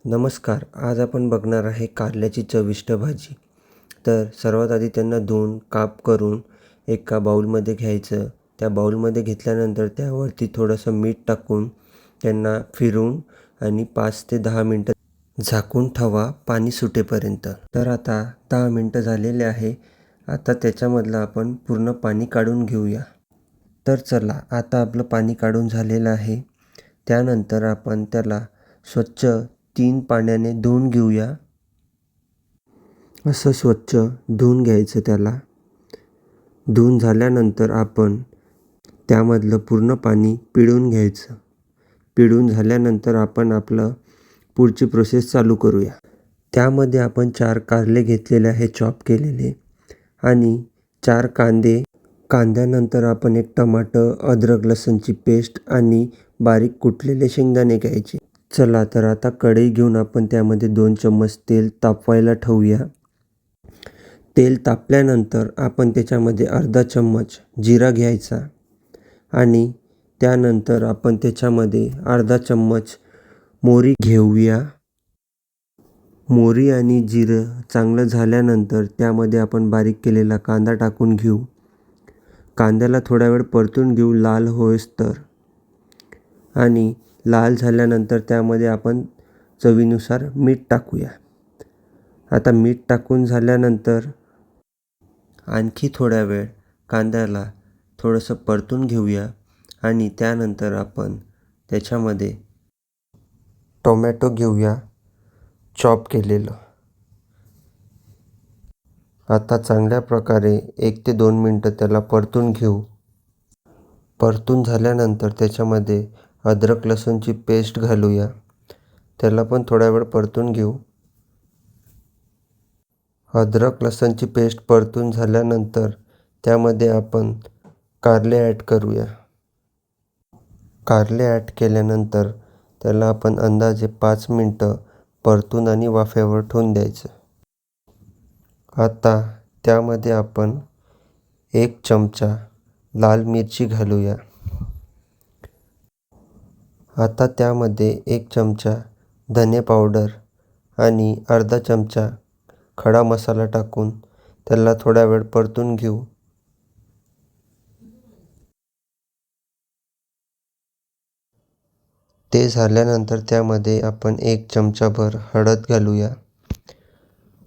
नमस्कार. आज आपण बघणार आहे कारल्याची चविष्ट भाजी. तर सर्वात आधी त्यांना धुवून काप करून एका बाउलमध्ये घ्यायचं. त्या बाउलमध्ये घेतल्यानंतर त्यावरती थोडंसं मीठ टाकून त्यांना फिरवून आणि 5 ते 10 मिनटं झाकून ठेवा पाणी सुटेपर्यंत. तर आता 10 मिनटं झालेले आहे. आता त्याच्यामधलं आपण पूर्ण पाणी काढून घेऊया. तर चला, आता आपलं पाणी काढून झालेलं आहे. त्यानंतर आपण त्याला स्वच्छ 3 पाण्याने धुवून घेऊया. असं स्वच्छ धुवून घ्यायचं त्याला. धुवून झाल्यानंतर आपण त्यामधलं पूर्ण पाणी पिळून घ्यायचं. पिळून झाल्यानंतर आपण आपलं पुढची प्रोसेस चालू करूया. त्यामध्ये आपण 4 कारले घेतलेले आहे चॉप केलेले आणि 4 कांदे. कांद्यानंतर आपण 1 टमाटर, अद्रक लसूणची पेस्ट आणि बारीक कुटलेले शेंगदाणे घ्यायचे. चला, तर आता कढई घेऊन आपण त्यामध्ये 2 चम्मच तेल तापवायला ठेवूया. तेल तापल्यानंतर आपण त्याच्यामध्ये अर्धा चम्मच जिरा घ्यायचा आणि त्यानंतर आपण त्याच्यामध्ये अर्धा चम्मच मोहरी घेऊया. मोहरी आणि जिरं चांगलं झाल्यानंतर त्यामध्ये आपण बारीक केलेला कांदा टाकून घेऊ. कांद्याला थोडा वेळ परतून घेऊ लाल होईस्तोवर. आणि लाल झाल्यानंतर त्यामध्ये आपण चवीनुसार मीठ टाकूया. आता मीठ टाकून झाल्यानंतर आणखी थोडा वेळ कांद्याला थोडंसं परतून घेऊया आणि त्यानंतर आपण त्याच्यामध्ये टोमॅटो घेऊया चॉप केलेलं. आता चांगल्या प्रकारे 1 ते 2 मिनटं त्याला परतून घेऊ. परतून झाल्यानंतर त्याच्यामध्ये अद्रक लसूणची पेस्ट घालूया. त्याला पण थोडा वेळ परतून घेऊ. अद्रक लसूणची पेस्ट परतून झाल्यानंतर त्यामध्ये आपण कारले ॲड करूया. कारले ॲड केल्यानंतर त्याला आपण अंदाजे 5 मिनटं परतून आणि वाफेवर ठेवून द्यायचं. आता त्यामध्ये आपण 1 चमचा लाल मिरची घालूया. आता त्यामध्ये 1 चमचा धने पावडर आणि अर्धा चमचा खडा मसाला टाकून त्याला थोडा वेळ परतून घेऊ. ते झाल्यानंतर त्यामध्ये आपण 1 चमचाभर हळद घालूया.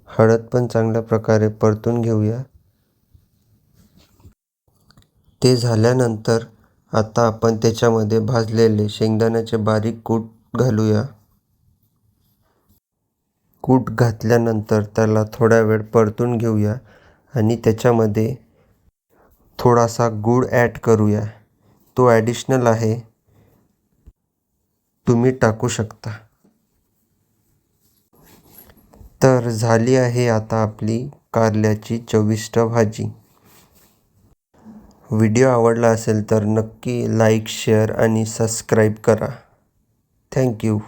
हळद पण चांगल्या प्रकारे परतून घेऊया. ते झाल्यानंतर आता आपण त्याच्यामध्ये भाजलेले शेंगदाण्याचे बारीक कूट घालूया. कूट घातल्यानंतर त्याला थोडा वेळ परतून घेऊया आणि त्याच्यामध्ये थोडासा गूळ ॲड करूया. तो ॲडिशनल आहे, तुम्ही टाकू शकता. तर झाली आहे आता आपली कारल्याची चविष्ट भाजी. व्हिडिओ आवडला असेल तर नक्की लाईक, शेअर आणि सबस्क्राईब करा. थँक्यू.